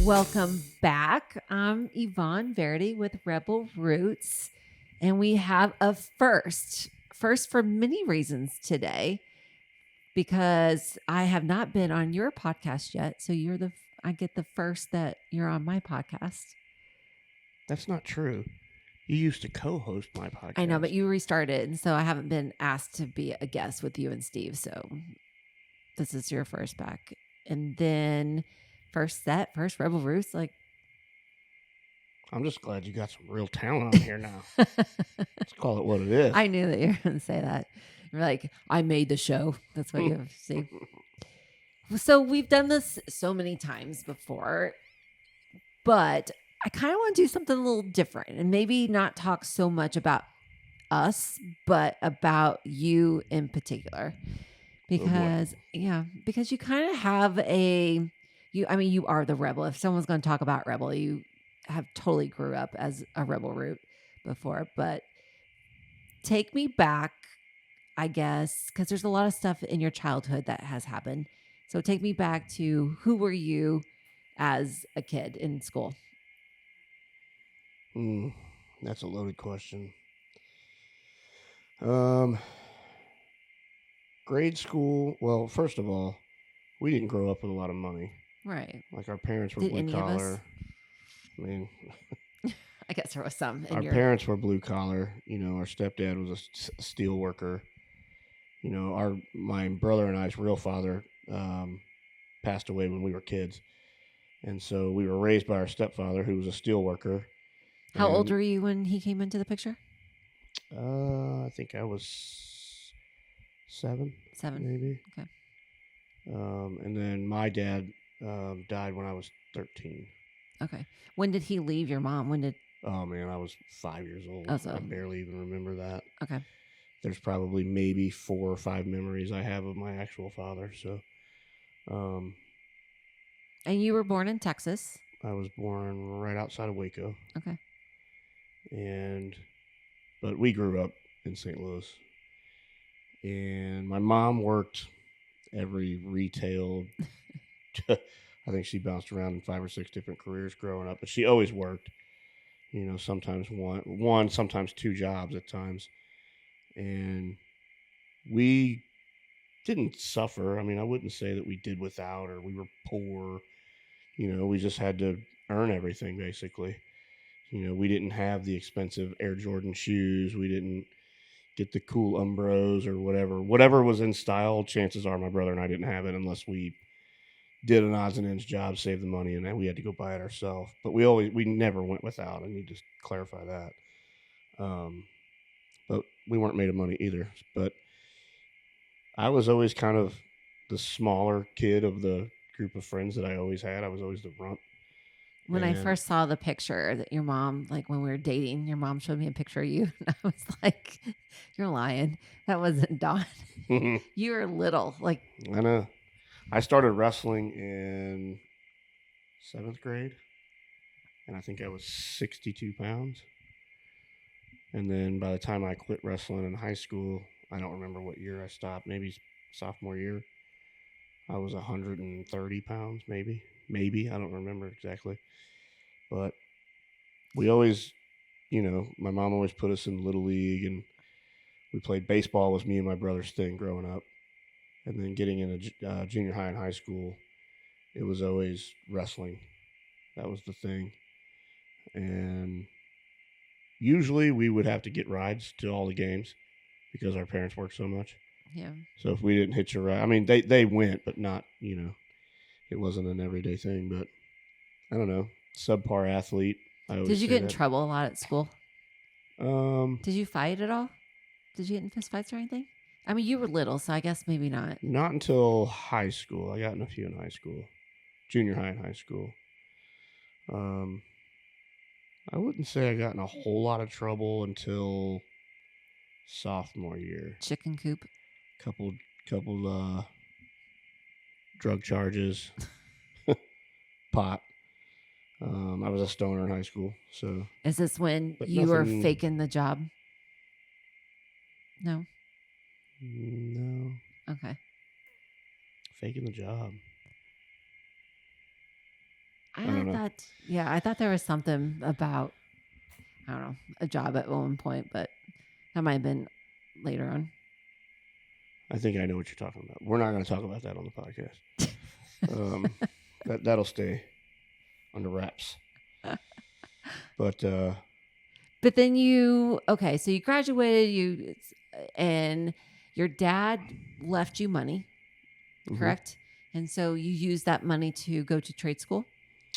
Welcome back. I'm Yvonne Verity with Rebel Roots, and we have a first for many reasons today, because I have not been on your podcast yet. So I get the first that you're on my podcast. That's not true. You used to co-host my podcast. I know, but you restarted, and so I haven't been asked to be a guest with you and Steve. So this is your first back, and then first Rebel Roots, like. I'm just glad you got some real talent on here now. Let's call it what it is. I knew that you were going to say that. You're like, I made the show. That's what you have to say. So we've done this so many times before, but I kind of want to do something a little different and maybe not talk so much about us, but about you in particular. Because, because you kind of have you are the rebel. If someone's going to talk about rebel, you have totally grew up as a rebel root before, but take me back, I guess, because there's a lot of stuff in your childhood that has happened. So take me back to, who were you as a kid in school? That's a loaded question. Grade school. Well, first of all, we didn't grow up with a lot of money. Right. Like our parents were Did blue any of collar. us? I mean, I guess there was some. Our parents were blue collar. You know, our stepdad was a steel worker. You know, my brother and I's real father passed away when we were kids. And so we were raised by our stepfather, who was a steel worker. How old were you when he came into the picture? I think I was 7. 7. Maybe. Okay. And then my dad died when I was 13. Okay. When did he leave your mom? Oh, man, I was 5 years old. Oh, so. I barely even remember that. Okay. There's probably maybe 4 or 5 memories I have of my actual father. So, and you were born in Texas? I was born right outside of Waco. Okay. But we grew up in St. Louis. And my mom worked every retail. I think she bounced around in 5 or 6 different careers growing up, but she always worked. You know, sometimes one, sometimes 2 jobs at times. And we didn't suffer. I mean, I wouldn't say that we did without or we were poor. You know, we just had to earn everything, basically. You know, we didn't have the expensive Air Jordan shoes. We didn't get the cool Umbros or whatever. Whatever was in style, chances are my brother and I didn't have it unless we did an odds and ends job, save the money, and then we had to go buy it ourselves. But we never went without. I need to clarify that. But we weren't made of money either. But I was always kind of the smaller kid of the group of friends that I always had. I was always the runt. When I first saw the picture that your mom, like when we were dating, your mom showed me a picture of you. And I was like, you're lying. That wasn't Dawn. You were little. Like, I know. I started wrestling in 7th grade. And I think I was 62 pounds. And then by the time I quit wrestling in high school, I don't remember what year I stopped. Maybe sophomore year. I was 130 pounds, maybe. I don't remember exactly. But we always, you know, my mom always put us in Little League, and we played baseball was me and my brother's thing growing up. And then getting into junior high and high school, it was always wrestling. That was the thing. And usually we would have to get rides to all the games because our parents worked so much. Yeah. So if we didn't hitch a ride, I mean, they went, but not, you know, it wasn't an everyday thing. But I don't know, subpar athlete. Did you get in trouble a lot at school? Did you fight at all? Did you get in fist fights or anything? I mean, you were little, so I guess maybe not. Not until high school. I got in a few in high school, junior high and high school. I wouldn't say I got in a whole lot of trouble until sophomore year. Chicken coop. Couple drug charges. Pot. I was a stoner in high school, so. Is this when you were faking the job? No. No. Okay. Faking the job. I don't I thought there was something about, I don't know, a job at one point, but that might have been later on. I think I know what you're talking about. We're not going to talk about that on the podcast. That'll stay under wraps. But then so you graduated, and your dad left you money, correct? And so you used that money to go to trade school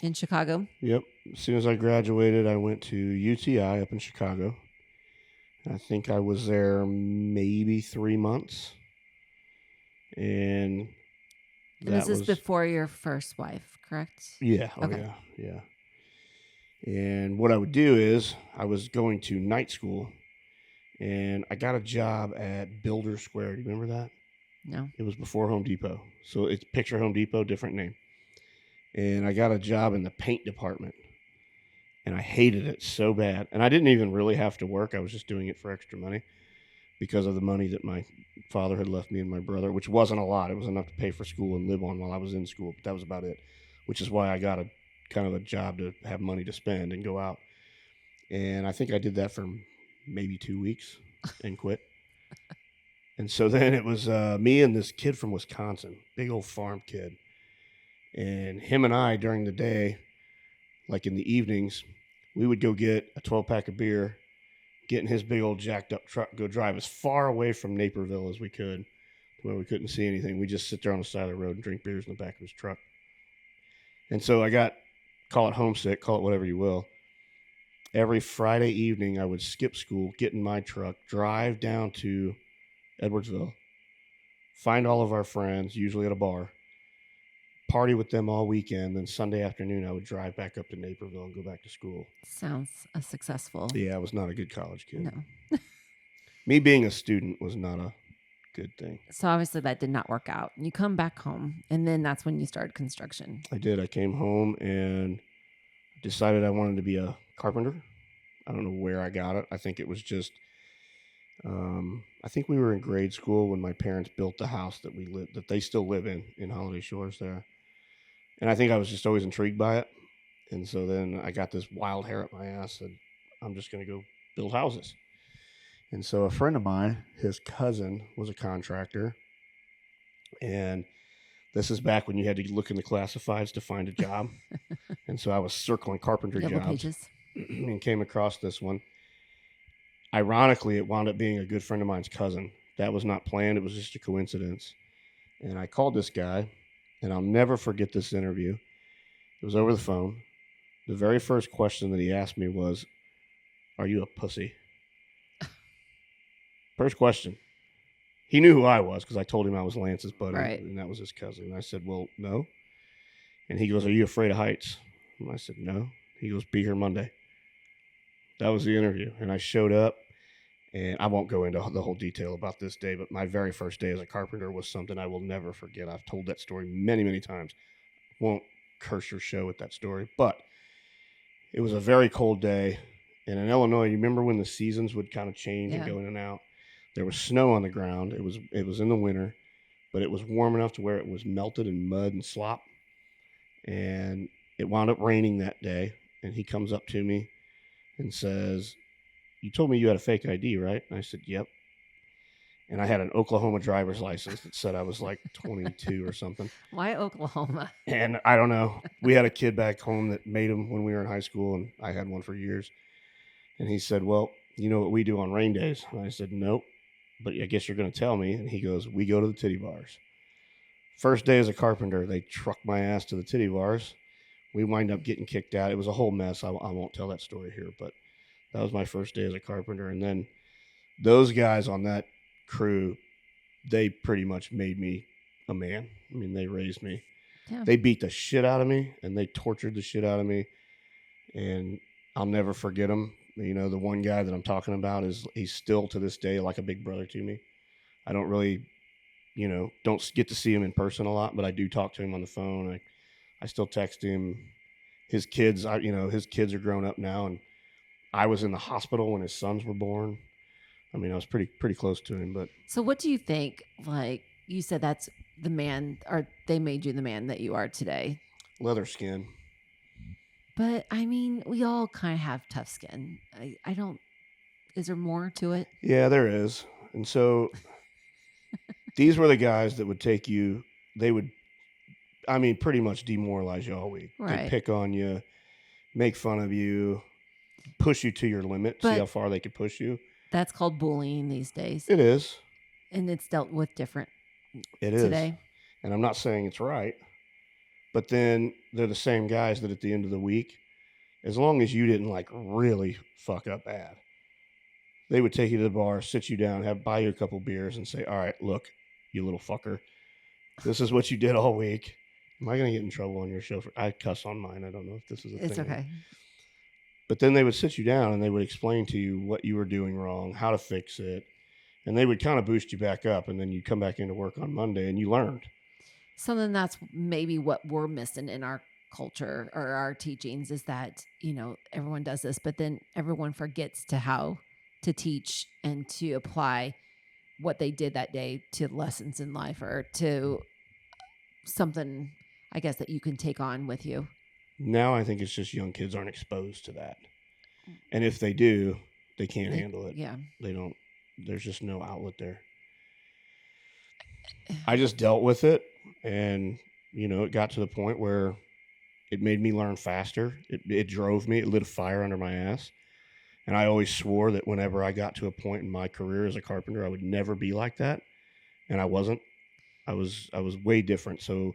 in Chicago? Yep. As soon as I graduated, I went to UTI up in Chicago. I think I was there maybe 3 months. And this is before your first wife, correct? Yeah. Oh, okay. Yeah. And what I would do is I was going to night school, and I got a job at Builder Square. Do you remember that? No. It was before Home Depot. So it's picture Home Depot, different name. And I got a job in the paint department, and I hated it so bad. And I didn't even really have to work. I was just doing it for extra money because of the money that my father had left me and my brother, which wasn't a lot. It was enough to pay for school and live on while I was in school. But that was about it, which is why I got a kind of a job to have money to spend and go out. And I think I did that for maybe 2 weeks and quit. And so then it was me and this kid from Wisconsin, big old farm kid. And him and I, during the day, like in the evenings, we would go get a 12-pack of beer, get in his big old jacked up truck, go drive as far away from Naperville as we could, where we couldn't see anything. We just sit there on the side of the road and drink beers in the back of his truck. And so I got, call it homesick, call it whatever you will. Every Friday evening, I would skip school, get in my truck, drive down to Edwardsville, find all of our friends, usually at a bar, party with them all weekend. Then Sunday afternoon, I would drive back up to Naperville and go back to school. Sounds successful. Yeah, I was not a good college kid. No. Me being a student was not a good thing. So obviously that did not work out. You come back home, and then that's when you started construction. I did. I came home and decided I wanted to be a carpenter. I don't know where I got it. I think it was just, I think we were in grade school when my parents built the house that they still live in Holiday Shores there. And I think I was just always intrigued by it. And so then I got this wild hair up my ass and I'm just going to go build houses. And so a friend of mine, his cousin, was a contractor. And this is back when you had to look in the classifieds to find a job. And so I was circling carpenter Yellow jobs pages. And came across this one. Ironically, it wound up being a good friend of mine's cousin. That was not planned. It was just a coincidence. And I called this guy, and I'll never forget this interview. It was over the phone. The very first question that he asked me was, "Are you a pussy?" First question. He knew who I was because I told him I was Lance's buddy, right, and that was his cousin. And I said, "Well, no." And he goes, "Are you afraid of heights?" And I said, "No." He goes, "Be here Monday." That was the interview. And I showed up, and I won't go into the whole detail about this day, but my very first day as a carpenter was something I will never forget. I've told that story many, many times. Won't curse your show with that story, but it was a very cold day. And in Illinois, you remember when the seasons would kind of change and go in and out? There was snow on the ground. It was in the winter, but it was warm enough to where it was melted in mud and slop. And it wound up raining that day. And he comes up to me and says, "You told me you had a fake ID, right?" And I said, "Yep." And I had an Oklahoma driver's license that said I was like 22 or something. Why Oklahoma? And I don't know. We had a kid back home that made them when we were in high school, and I had one for years. And he said, "Well, you know what we do on rain days?" And I said, "Nope, but I guess you're going to tell me." And he goes, "We go to the titty bars." First day as a carpenter, they trucked my ass to the titty bars. We wind up getting kicked out. It was a whole mess. I won't tell that story here, but that was my first day as a carpenter. And then those guys on that crew, they pretty much made me a man. I mean, they raised me. Yeah. They beat the shit out of me, and they tortured the shit out of me. And I'll never forget them. You know, the one guy that I'm talking about he's still to this day like a big brother to me. I don't really, don't get to see him in person a lot, but I do talk to him on the phone. I still text him. His kids, his kids are grown up now, and I was in the hospital when his sons were born. I mean, I was pretty close to him. But so, what do you think? Like you said, that's the man, or they made you the man that you are today. Leather skin. But I mean, we all kind of have tough skin. I don't. Is there more to it? Yeah, there is. And so these were the guys that would take you. They would, I mean, pretty much demoralize you all week. They'd Right. pick on you, make fun of you, push you to your limit, see But how far they could push you. that's called bullying these days, It is. and it's dealt with different It is. today. And I'm not saying it's right, but then they're the same guys that at the end of the week, as long as you didn't like really fuck up bad, they would take you to the bar, sit you down, buy you a couple beers, and say, "All right, look, you little fucker, this is what you did all week. Am I going to get in trouble on your show? I cuss on mine. I don't know if this is a It's thing. okay. But then they would sit you down and they would explain to you what you were doing wrong, how to fix it, and they would kind of boost you back up. And then you come back into work on Monday and you learned. Something that's maybe what we're missing in our culture or our teachings is that, everyone does this, but then everyone forgets to how to teach and to apply what they did that day to lessons in life or to something, I guess, that you can take on with you. Now I think it's just young kids aren't exposed to that. And if they do, they can't handle it. Yeah. They don't, there's just no outlet there. I just dealt with it. And, it got to the point where it made me learn faster. It drove me. It lit a fire under my ass. And I always swore that whenever I got to a point in my career as a carpenter, I would never be like that. And I wasn't. I was way different. So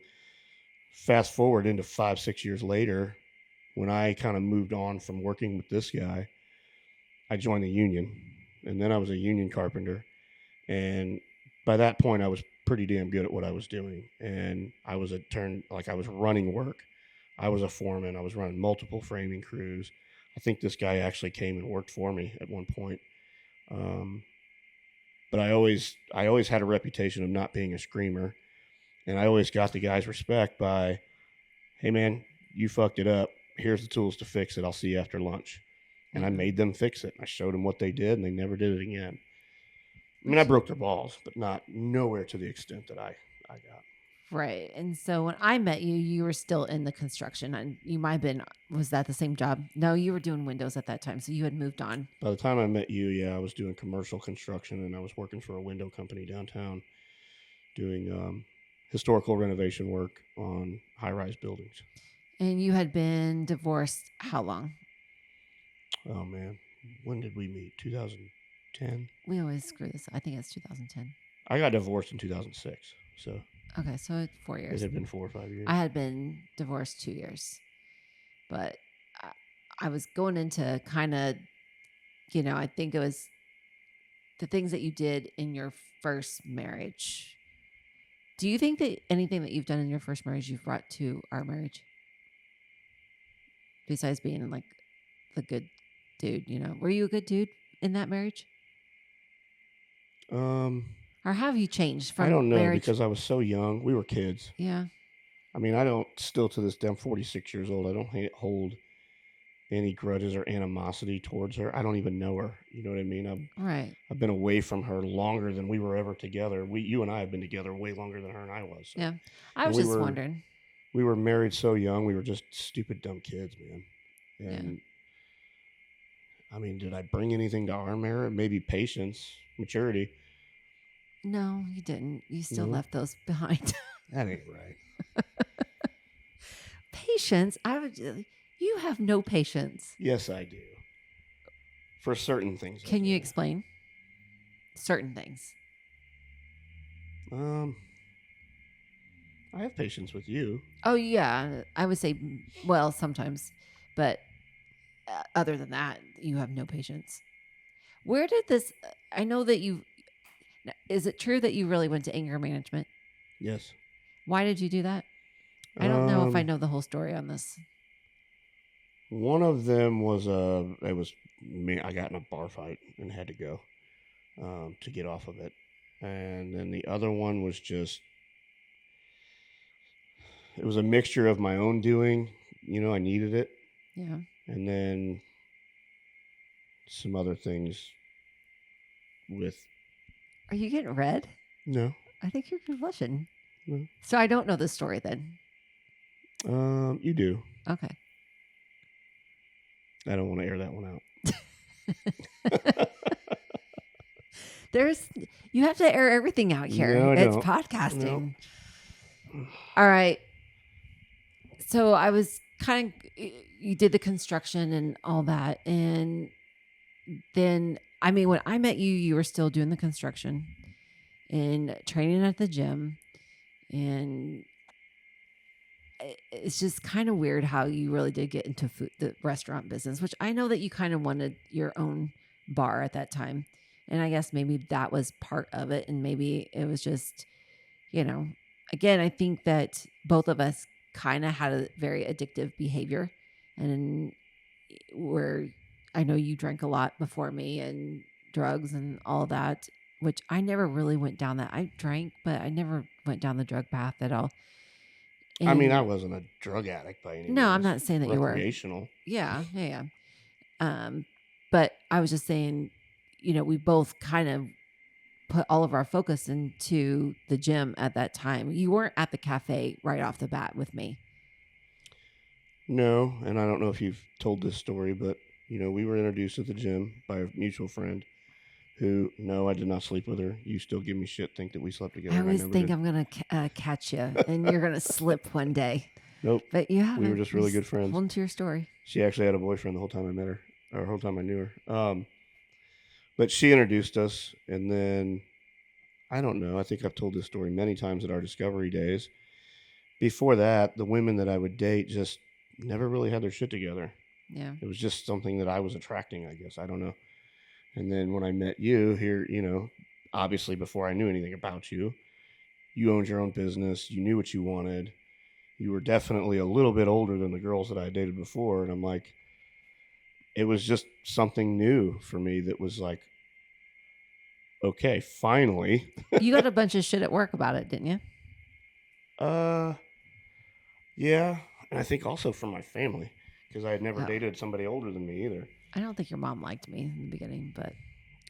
fast forward into 5-6 years later, when I kind of moved on from working with this guy, I joined the union. And then I was a union carpenter. And by that point, I was pretty damn good at what I was doing. And I was I was running work. I was a foreman. I was running multiple framing crews. I think this guy actually came and worked for me at one point. But I always had a reputation of not being a screamer. And I always got the guy's respect by, hey, man, you fucked it up. Here's the tools to fix it. I'll see you after lunch. And I made them fix it. I showed them what they did, and they never did it again. I mean, I broke their balls, but nowhere to the extent that I got. Right. And so when I met you, you were still in the construction, and you might have been, was that the same job? No, you were doing windows at that time. So you had moved on. By the time I met you, yeah, I was doing commercial construction, and I was working for a window company downtown doing historical renovation work on high-rise buildings. And you had been divorced how long? Oh, man. When did we meet? 2010? We always screw this. I think it's 2010. I got divorced in 2006, so. Okay, so 4 years. It had been 4 or 5 years. I had been divorced 2 years. But I was going into kind of, I think it was the things that you did in your first marriage. Do you think that anything that you've done in your first marriage you've brought to our marriage? Besides being like the good dude, were you a good dude in that marriage? Or have you changed from I don't know marriage? because I was so young. We were kids. Yeah. I mean, I don't still to this day. I'm 46 years old. I don't hold any grudges or animosity towards her. I don't even know her. You know what I mean? I've been away from her longer than we were ever together. You and I have been together way longer than her and I was. So. Yeah. I was just wondering. We were married so young. We were just stupid, dumb kids, man. And I mean, did I bring anything to our marriage? Maybe patience, maturity. No, you didn't. You still left those behind. That ain't right. Patience? You have no patience. Yes, I do. For certain things. Can you explain? Certain things. I have patience with you. Oh, yeah. I would say, well, sometimes. But other than that, you have no patience. Where did this... I know that you... Is it true that you really went to anger management? Yes. Why did you do that? I don't know if I know the whole story on this. One of them was it was me. I got in a bar fight and had to go to get off of it, and then the other one was just it was a mixture of my own doing. I needed it. Yeah. And then some other things with. Are you getting red? No. I think you're blushing. No. So I don't know the story then. You do. Okay. I don't want to air that one out. You have to air everything out here. No, I It's don't. podcasting. All right. So I was you did the construction and all that. And then, I mean, when I met you, you were still doing the construction and training at the gym. And it's just kind of weird how you really did get into the restaurant business, which I know that you kind of wanted your own bar at that time. And I guess maybe that was part of it. And maybe it was just, again, I think that both of us kind of had a very addictive behavior. And where I know you drank a lot before me and drugs and all that, which I never really went down that. I drank, but I never went down the drug path at all. I mean, I wasn't a drug addict by any means. No, I'm not saying that you were. Recreational. Yeah. But I was just saying, we both kind of put all of our focus into the gym at that time. You weren't at the cafe right off the bat with me. No, and I don't know if you've told this story, but we were introduced at the gym by a mutual friend who, no, I did not sleep with her. You still give me shit, think that we slept together. I always think I'm going to catch you and you're going to slip one day. Nope. But you haven't. We were just really good friends. Hold on to your story. She actually had a boyfriend the whole time I met her, or the whole time I knew her. But she introduced us, and then, I don't know, I think I've told this story many times at our discovery days. Before that, the women that I would date just never really had their shit together. Yeah. It was just something that I was attracting, I guess. I don't know. And then when I met you here, obviously before I knew anything about you, you owned your own business. You knew what you wanted. You were definitely a little bit older than the girls that I dated before. And I'm like, it was just something new for me that was like, okay, finally. You got a bunch of shit at work about it, didn't you? Yeah. And I think also from my family, because I had never dated somebody older than me either. I don't think your mom liked me in the beginning, but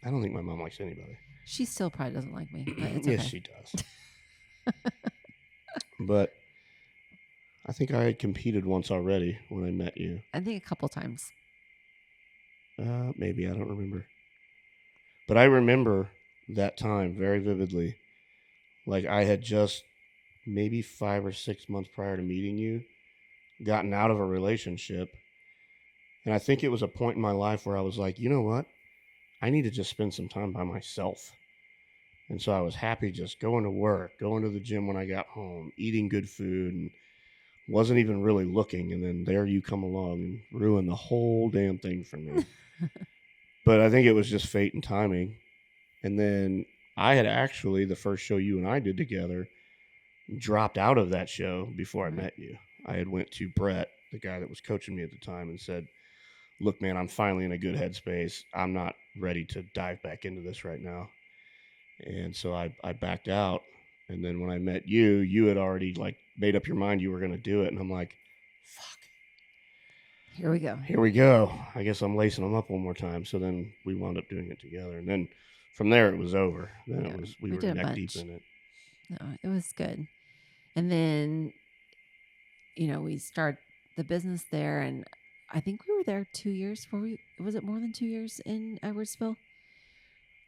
I don't think my mom likes anybody. She still probably doesn't like me, but it's yes, okay. she does. But I think I had competed once already when I met you. I think a couple times. Maybe, I don't remember. But I remember that time very vividly. Like I had just maybe 5 or 6 months prior to meeting you, gotten out of a relationship. And I think it was a point in my life where I was like, you know what? I need to just spend some time by myself. And so I was happy just going to work, going to the gym when I got home, eating good food, and wasn't even really looking. And then there you come along and ruin the whole damn thing for me. But I think it was just fate and timing. And then I had actually, the first show you and I did together, dropped out of that show before I met you. I had went to Brett, the guy that was coaching me at the time, and said, look, man, I'm finally in a good headspace. I'm not ready to dive back into this right now. And so I backed out. And then when I met you, you had already like made up your mind you were going to do it. And I'm like, fuck. Here we go. Here we go. I guess I'm lacing them up one more time. So then we wound up doing it together. And then from there, it was over. Then we were neck deep in it. No, it was good. And then, we started the business there. And I think we were there 2 years. Was it more than 2 years in Edwardsville?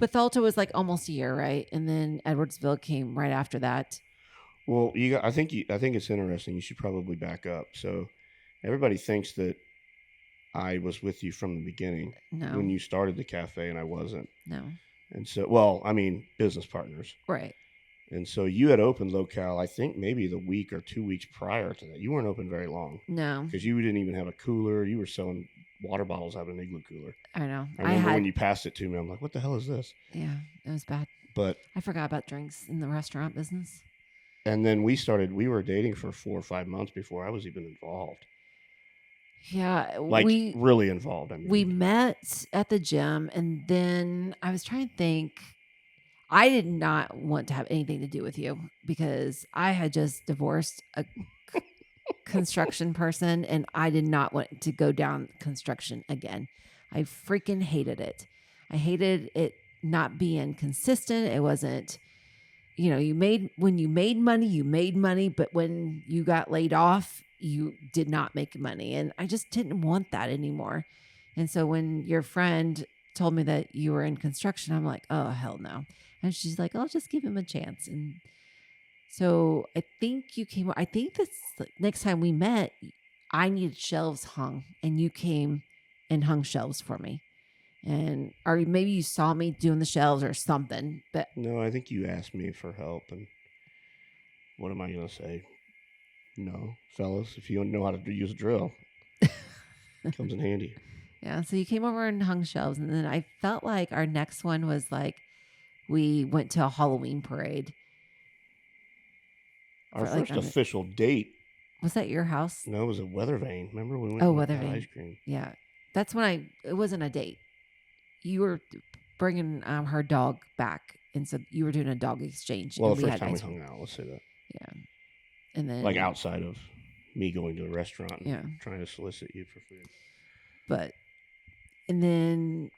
Bethalto was like almost a year, right? And then Edwardsville came right after that. Well, I think it's interesting. You should probably back up. So everybody thinks that I was with you from the beginning. No. When you started the cafe, and I wasn't. No. And so, business partners. Right. And so you had opened Locale, I think maybe the week or 2 weeks prior to that. You weren't open very long. No. Because you didn't even have a cooler. You were selling water bottles out of an Igloo cooler. I know. I remember when you passed it to me, I'm like, what the hell is this? Yeah, it was bad. But I forgot about drinks in the restaurant business. And then we were dating for 4 or 5 months before I was even involved. Yeah. Really involved. I mean, we met at the gym, and then I was trying to think. I did not want to have anything to do with you because I had just divorced a construction person, and I did not want to go down construction again. I freaking hated it. I hated it not being consistent. It wasn't, when you made money, but when you got laid off, you did not make money. And I just didn't want that anymore. And so when your friend told me that you were in construction, I'm like, oh, hell no. And she's like, I'll just give him a chance. And so I think you came, I think this next time we met, I needed shelves hung and you came and hung shelves for me. And or maybe you saw me doing the shelves or something, but No, I think you asked me for help, and what am I going to say? No, fellas, if you don't know how to use a drill, it comes in handy. yeah. So you came over and hung shelves. And then I felt like our next one was like we went to a Halloween parade. Our For, like, first official date, was that your house? no, it was a Weather Vane. Remember we went Oh, and Weather got Vane. ice cream? Yeah. That's when it wasn't a date. You were bringing her dog back. And so you were doing a dog exchange. Well, and the we first had time we ice cream. hung out, let's say that. Yeah. And then Like outside of me going to a restaurant and Yeah. trying to solicit you for food. But and then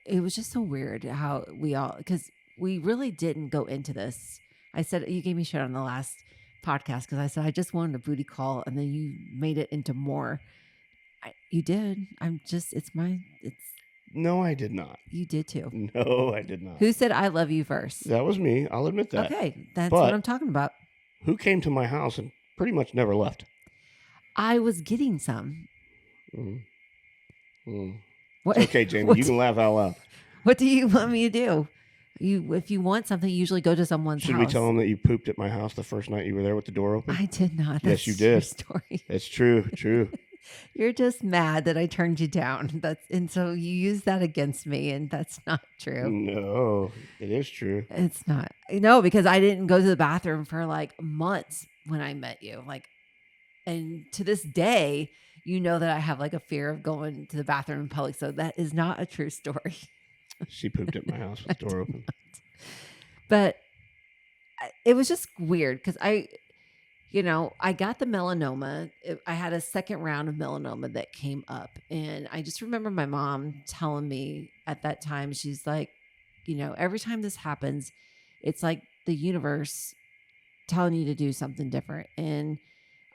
it was just so weird how we all, because we really didn't go into this. I said, you gave me shit on the last podcast because I said I just wanted a booty call, and then you made it into more. You did. No, I did not. You did too. No, I did not. Who said I love you first? That was me. I'll admit that. Okay, that's But what I'm talking about. who came to my house and pretty much never left? I was getting some. What? It's okay, Jamie. What, You can laugh out loud. What do you want me to do? If you want something, you usually go to someone's Should house. we tell them that you pooped at my house the first night you were there with the door open? I did not. Yes, you That's your did. story. It's true. True. You're just mad that I turned you down. And so you use that against me, and that's not true. No, it is true. It's not. No, because I didn't go to the bathroom for like months when I met you. Like, and to this day, you know that I have like a fear of going to the bathroom in public. So that is not a true story. She pooped at my house with the door open. But it was just weird because I got the melanoma. I had a second round of melanoma that came up. And I just remember my mom telling me at that time, she's like, every time this happens, it's like the universe telling you to do something different. And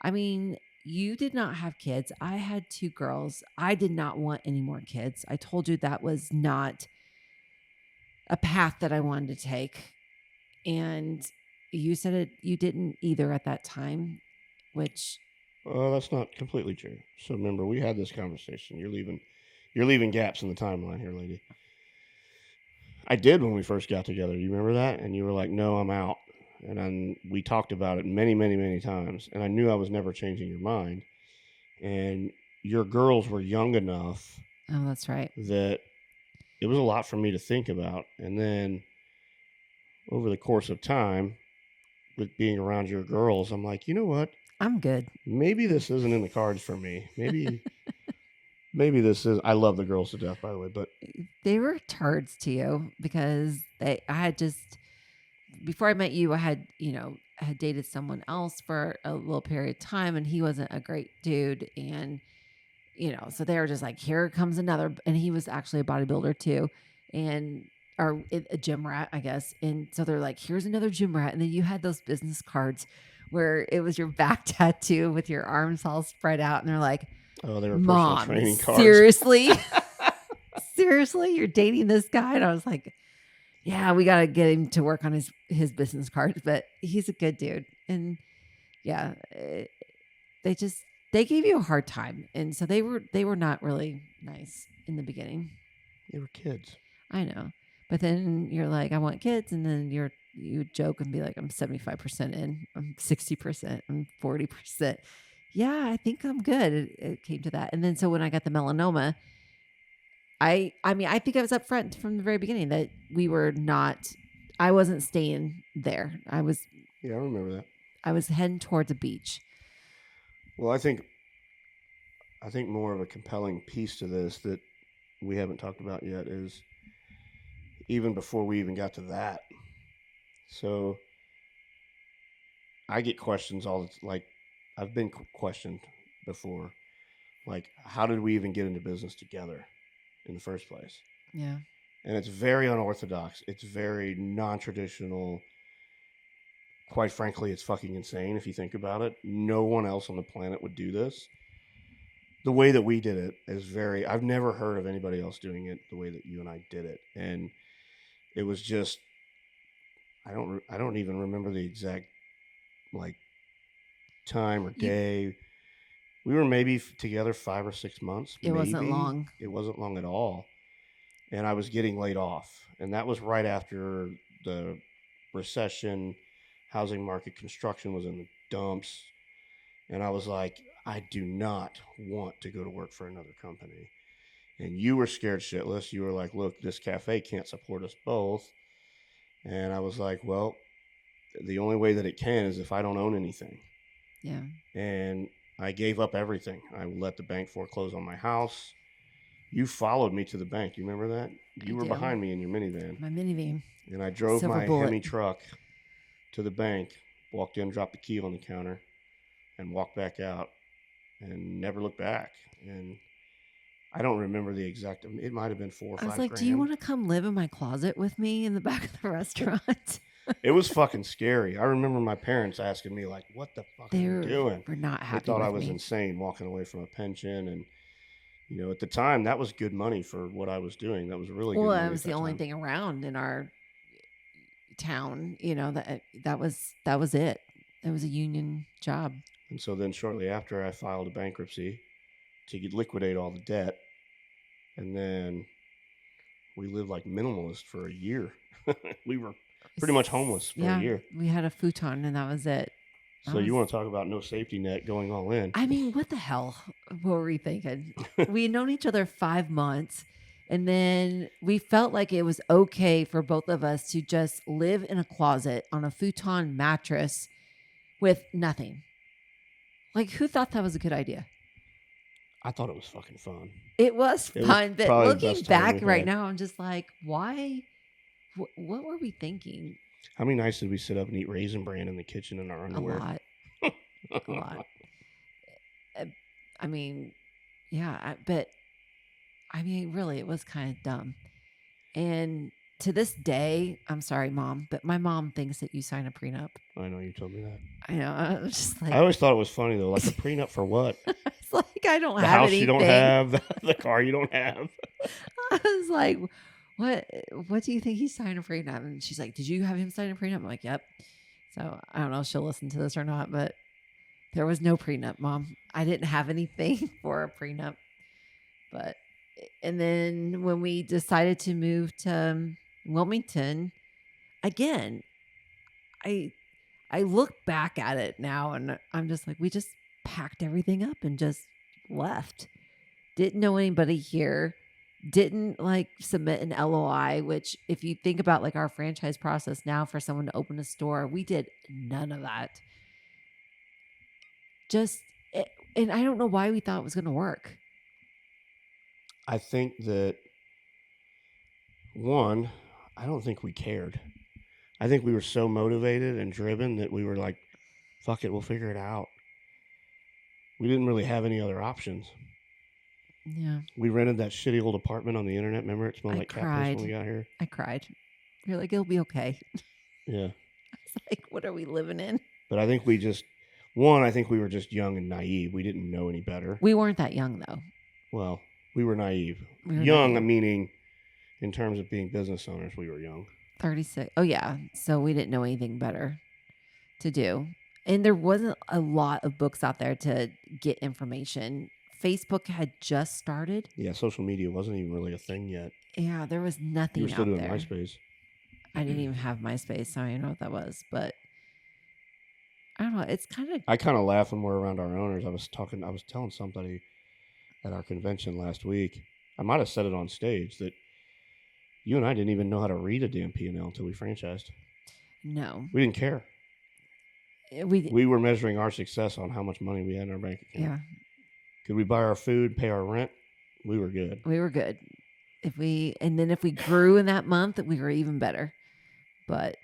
I mean, you did not have kids. I had 2 girls. I did not want any more kids. I told you that was not a path that I wanted to take. And you said you didn't either at that time, which... Well, that's not completely true. So remember, we had this conversation. You're leaving gaps in the timeline here, lady. I did when we first got together. You remember that? And you were like, no, I'm out. And then we talked about it many, many, many times. And I knew I was never changing your mind. And your girls were young enough. Oh, that's right. That it was a lot for me to think about. And then over the course of time, with being around your girls, I'm like, you know what? I'm good. Maybe this isn't in the cards for me. Maybe this is. I love the girls to death, by the way, but they were turds to you because I had just, before I met you, I had dated someone else for a little period of time, and he wasn't a great dude, and so they were just like, here comes another, and he was actually a bodybuilder too, or a gym rat, I guess. And so they're like, here's another gym rat. And then you had those business cards where it was your back tattoo with your arms all spread out. And they're like, oh, they were Mom, personal training cards. Seriously? Seriously? You're dating this guy? And I was like, yeah, we got to get him to work on his business cards. But he's a good dude. And yeah, they gave you a hard time. And so they were not really nice in the beginning. They were kids. I know. But then you're like, I want kids. And then you would joke and be like, I'm 75% in. I'm 60%. I'm 40%. Yeah, I think I'm good. It came to that. And then so when I got the melanoma, I think I was upfront from the very beginning that I wasn't staying there. Yeah, I remember that. I was heading towards a beach. Well, I think more of a compelling piece to this that we haven't talked about yet is even before we even got to that. So I get questions like I've been questioned before, like, how did we even get into business together in the first place? Yeah. And it's very unorthodox. It's very non-traditional. Quite frankly, it's fucking insane if you think about it. No one else on the planet would do this. the way that we did it is very. I've never heard of anybody else doing it the way that you and I did it, and it was just. I don't even remember the exact like time or You, day. We were maybe together 5 or 6 months. it wasn't Maybe long. it wasn't long at all, and I was getting laid off, and that was right after the recession. Housing market construction was in the dumps, and I was like, I do not want to go to work for another company. And you were scared shitless. You were like, look, this cafe can't support us both. And I was like, well, the only way that it can is if I don't own anything. Yeah. And I gave up everything. I let the bank foreclose on my house. You followed me to the bank. You remember that? You were do. behind me in your minivan. My minivan. And I drove Silver my bullet. Hemi truck to the bank, walked in, dropped the key on the counter, and walked back out and never looked back. And I don't remember the exact. It might have been 4 or 5 I was like, grand. do you want to come live in my closet with me in the back of the restaurant? It was fucking scary. I remember my parents asking me, like, what the fuck are you doing? We're not They happy thought with I was me. insane walking away from a pension. And, you know, at the time, that was good money for what I was doing. That was really good Well, money. that was the only thing around in our town. You know, that was it. It was a union job. And so then shortly after, I filed a bankruptcy to liquidate all the debt. And then we lived like minimalist for a year. We were pretty much homeless for a year. We had a futon and that was it. So you want to talk about no safety net going all in? I mean, what the hell? What were we thinking? We had known each other 5 months, and then we felt like it was okay for both of us to just live in a closet on a futon mattress with nothing. Like, who thought that was a good idea? I thought it was fucking fun. It was fun, but probably the looking best time back we've right had. now, I'm just like, why? What were we thinking? How many nights did we sit up and eat Raisin Bran in the kitchen in our underwear? A lot. A lot. I mean, yeah, but I mean, really, it was kind of dumb. And to this day, I'm sorry, Mom, but my mom thinks that you sign a prenup. I know you told me that. I know. I was just like, I always thought it was funny though. Like a prenup for what? it's like I don't The have house anything. you don't have, the car you don't have. I was like, what do you think he signed a prenup? And she's like, did you have him sign a prenup? I'm like, yep. So I don't know if she'll listen to this or not, but there was no prenup, Mom. I didn't have anything for a prenup. But, and then when we decided to move to Wilmington, again, I look back at it now and I'm just like, we just packed everything up and just left. Didn't know anybody here. Didn't like submit an LOI, which if you think about like our franchise process now for someone to open a store, we did none of that. And I don't know why we thought it was going to work. I think that one, I don't think we cared. I think we were so motivated and driven that we were like, fuck it, we'll figure it out. We didn't really have any other options. Yeah. We rented that shitty old apartment on the internet. Remember, it smelled I like cat piss cried. when we got here. I cried. You're like, it'll be okay. Yeah. I was like, what are we living in? But I think we just, I think we were just young and naive. We didn't know any better. We weren't that young though. Well, we were naive. We were Young, naive. meaning in terms of being business owners, we were young. 36. Oh yeah. So we didn't know anything better to do. And there wasn't a lot of books out there to get information. Facebook had just started. Yeah, social media wasn't even really a thing yet. Yeah, there was nothing You were still out doing there. MySpace. I didn't even have MySpace, so I don't even know what that was. But I don't know. It's kind of I kind of laugh when we're around our owners. I was telling somebody at our convention last week. I might have said it on stage that you and I didn't even know how to read a damn P&L until we franchised. no. We didn't care. We We were measuring our success on how much money we had in our bank account. yeah, Could we buy our food, pay our rent? We were good. we were good. If we grew in that month, we were even better. But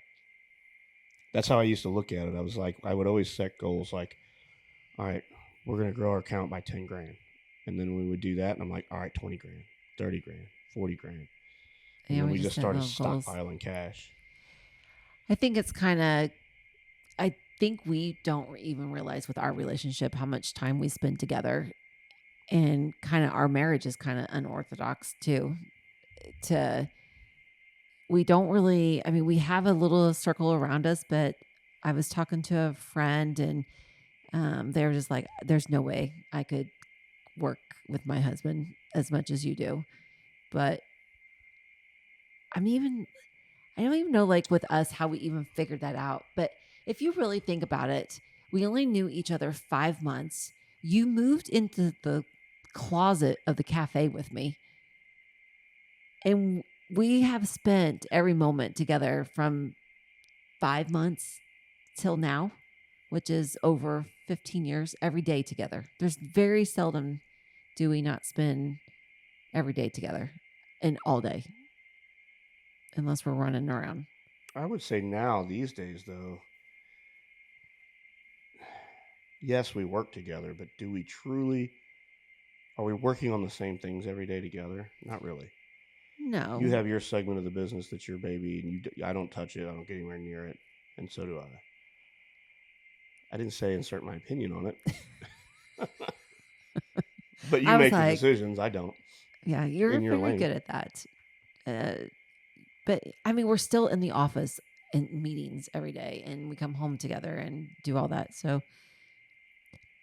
That's how I used to look at it. I was like, I would always set goals like, all right, we're going to grow our account by 10 grand. And then we would do that. And I'm like, all right, 20 grand, 30 grand, 40 grand. And yeah, then we just set started little goals. stockpiling cash. I think it's kind of. I think we don't even realize with our relationship how much time we spend together. and kind of our marriage is kind of unorthodox too. To we don't really, I mean, we have a little circle around us, but I was talking to a friend and they were just like, there's no way I could work with my husband as much as you do. But I don't even know, like with us, how we even figured that out. But if you really think about it, we only knew each other 5 months. You moved into the closet of the cafe with me. And we have spent every moment together from 5 months till now, which is over 15 years, every day together. There's very seldom do we not spend every day together and all day, unless we're running around. I would say now, these days, though, yes, we work together, but do we truly? Are we working on the same things every day together? Not really. No. You have your segment of the business that's your baby, and I don't touch it. I don't get anywhere near it, and so do I. I didn't say insert my opinion on it, but you make the decisions. I don't. Yeah, you're very good at that. But I mean, we're still in the office in meetings every day, and we come home together and do all that. So,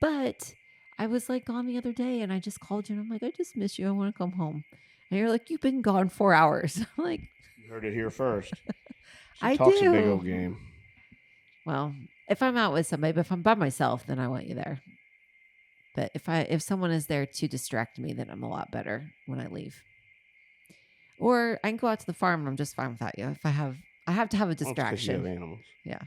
but I was like gone the other day, and I just called you, and I'm like, I just miss you. I want to come home. And you're like, you've been gone 4 hours. I'm like, you heard it here first. I talks do. A big old game. Well, if I'm out with somebody, but if I'm by myself, then I want you there. But if someone is there to distract me, then I'm a lot better when I leave. Or I can go out to the farm and I'm just fine without you. If I have to have a distraction. You have animals. Yeah.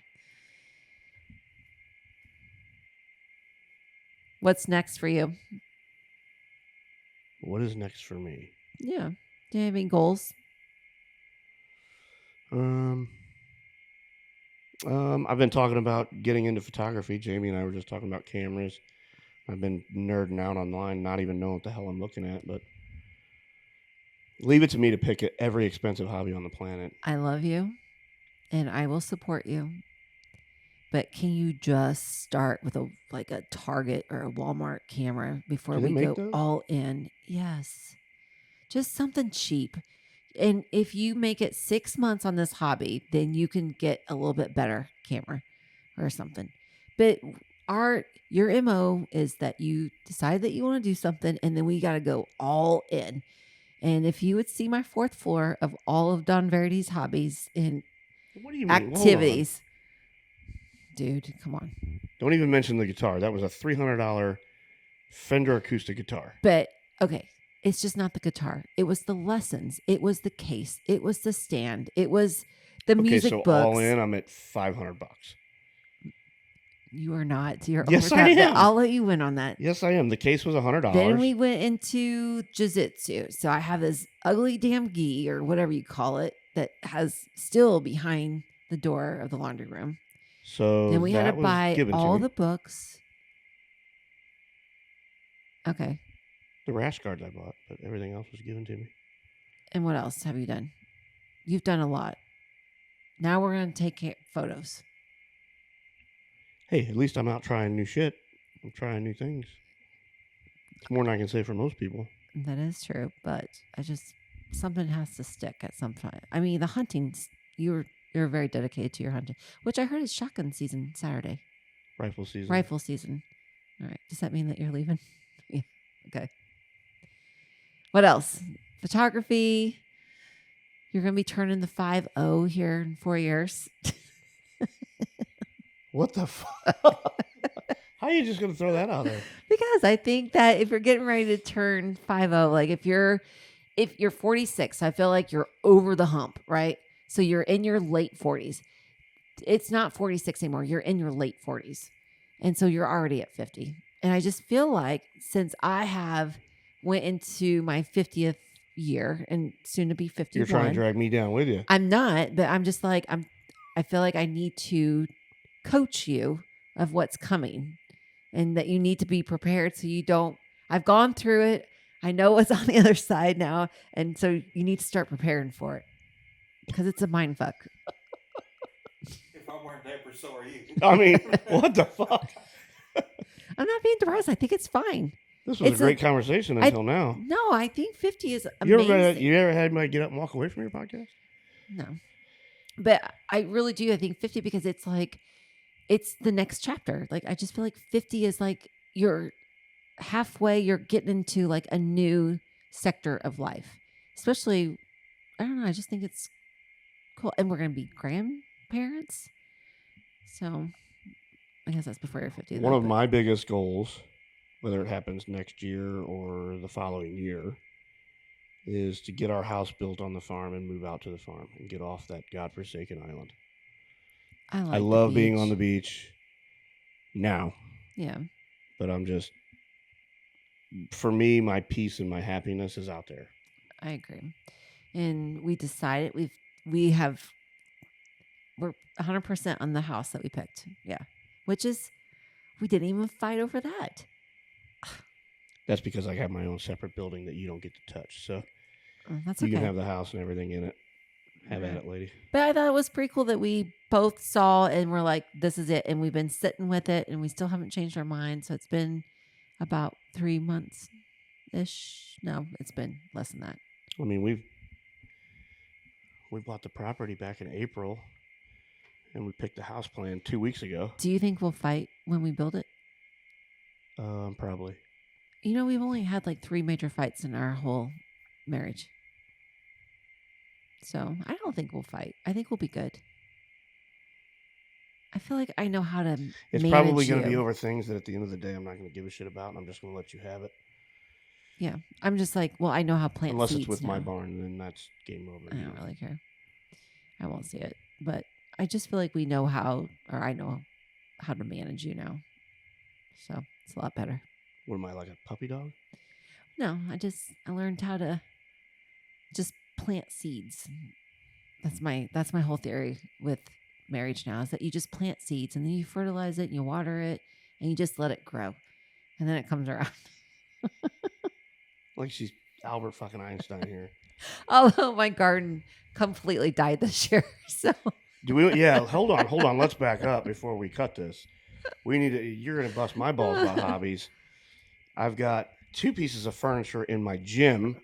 What's next for you? What is next for me? Yeah. Do you have any goals? I've been talking about getting into photography. Jamie and I were just talking about cameras. I've been nerding out online, not even knowing what the hell I'm looking at, but leave it to me to pick every expensive hobby on the planet. I love you, and I will support you. But can you just start with a Target or a Walmart camera before we go those? All in? Yes. Just something cheap. And if you make it 6 months on this hobby, then you can get a little bit better camera or something. But your MO is that you decide that you want to do something, and then we got to go all in. And if you would see my 4th floor of all of Don Verity's hobbies and activities, dude, come on. Don't even mention the guitar. That was a $300 Fender acoustic guitar. But, okay, it's just not the guitar. It was the lessons. It was the case. It was the stand. It was the music books. All in, I'm at $500. You are not. You're yes, I am. I'll let you win on that. Yes, I am. The case was $100. Then we went into jiu-jitsu. So I have this ugly damn gi or whatever you call it that has still behind the door of the laundry room. So then we had to buy all the books. Okay. The rash guards I bought, but everything else was given to me. And what else have you done? You've done a lot. Now we're going to take photos. Hey, at least I'm out trying new shit. I'm trying new things. It's more than I can say for most people. That is true, but something has to stick at some point. I mean, the hunting, you're very dedicated to your hunting, which I heard is shotgun season Saturday. Rifle season. All right. Does that mean that you're leaving? Yeah. Okay. What else? Photography. You're going to be turning the 5-0 here in 4 years. What the fuck? How are you just going to throw that out there? Because I think that if you're getting ready to turn 5-0, like if you're 46, I feel like you're over the hump, right? So you're in your late 40s. It's not 46 anymore. You're in your late 40s. And so you're already at 50. And I just feel like since I have went into my 50th year and soon to be 51. You're trying to drag me down with you. I'm not, but I'm just like, I feel like I need to coach you of what's coming and that you need to be prepared so you don't. I've gone through it. I know what's on the other side now. And so you need to start preparing for it because it's a mind fuck. If I'm wearing diapers, so are you. I mean, what the fuck? I'm not being depressed. I think it's fine. This was It's a great conversation until now. No, I think 50 is You amazing. ever had anybody get up and walk away from your podcast? No. But I really do. I think 50 because it's like, it's the next chapter. Like, I just feel like 50 is like you're halfway, you're getting into like a new sector of life. Especially, I don't know, I just think it's cool. And we're going to be grandparents. So I guess that's before you're 50. One of my biggest goals, whether it happens next year or the following year, is to get our house built on the farm and move out to the farm and get off that godforsaken island. I love being on the beach now. Yeah. But for me, my peace and my happiness is out there. I agree. And we decided we're 100% on the house that we picked. Yeah. Which is, we didn't even fight over that. That's because I have my own separate building that you don't get to touch. So that's you okay. can have the house and everything in it. Have at it, lady. But I thought it was pretty cool that we both saw and we're like, this is it. And we've been sitting with it and we still haven't changed our mind. So it's been about 3 months-ish. No, it's been less than that. I mean, we bought the property back in April and we picked the house plan 2 weeks ago. Do you think we'll fight when we build it? Probably. You know, we've only had like 3 major fights in our whole marriage. So I don't think we'll fight. I think we'll be good. I feel like I know how to It's manage probably going to be you. over things that at the end of the day I'm not going to give a shit about, and I'm just going to let you have it. Yeah. I'm just like, well, I know how plants Unless seeds it's with now. my barn, then that's game over. I don't really care. I won't see it. But I just feel like we know how, or I know how to manage you now. So it's a lot better. What am I, like a puppy dog? No, I learned how to just plant seeds. That's my whole theory with marriage now, is that you just plant seeds and then you fertilize it and you water it and you just let it grow. And then it comes around. Like she's Albert fucking Einstein here. Although my garden completely died this year. So Yeah, hold on. Let's back up before we cut this. You're going to bust my balls about hobbies. I've got 2 pieces of furniture in my gym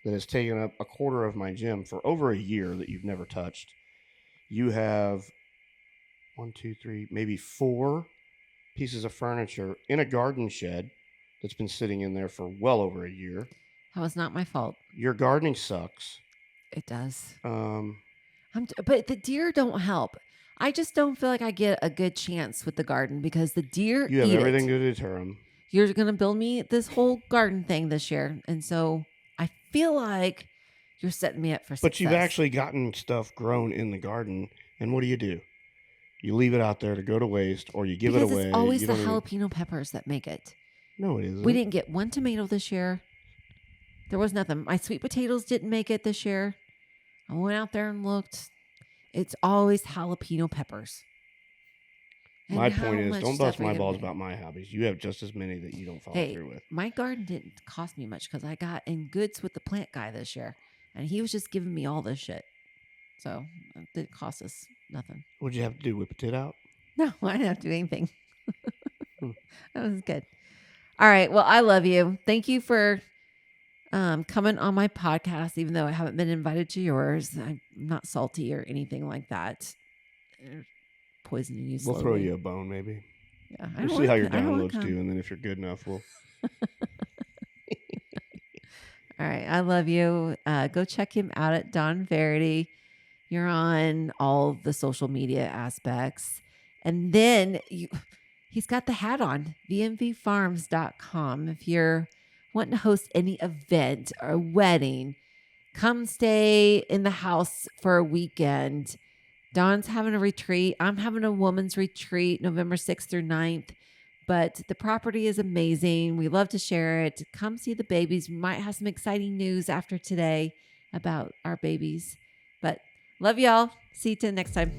that has taken up a quarter of my gym for over a year that you've never touched. You have 1, 2, 3, maybe 4 pieces of furniture in a garden shed that's been sitting in there for well over a year. that was not my fault. Your gardening sucks. It does. But the deer don't help. I just don't feel like I get a good chance with the garden because the deer you have eat everything it. to deter them. You're going to build me this whole garden thing this year. And so I feel like you're setting me up for success. But you've actually gotten stuff grown in the garden, and what do? You leave it out there to go to waste, or you give it away. It's always You the don't even- jalapeno peppers that make it. No, it isn't. We didn't get 1 tomato this year. There was nothing. My sweet potatoes didn't make it this year. I went out there and looked. It's always jalapeno peppers. And My how point is, much don't stuff bust are you my gonna balls make? about my hobbies. You have just as many that you don't follow Hey, through with. my garden didn't cost me much because I got in goods with the plant guy this year. And he was just giving me all this shit. So it didn't cost us nothing. What'd you have to do? Whip it out? No, I didn't have to do anything. That was good. All right. Well, I love you. Thank you for coming on my podcast, even though I haven't been invited to yours. I'm not salty or anything like that. Poisoning you slowly. We'll throw you a bone, maybe. Yeah, We'll see how your downloads do, and then if you're good enough, we'll. All right. I love you. Go check him out at Don Verity. You're on all the social media aspects. And then he's got the hat on, vmvfarms.com. If you're wanting to host any event or a wedding, come stay in the house for a weekend. Don's having a retreat. I'm having a woman's retreat November 6th through 9th. But the property is amazing. We love to share it. Come see the babies. We might have some exciting news after today about our babies. But love y'all. See you till next time.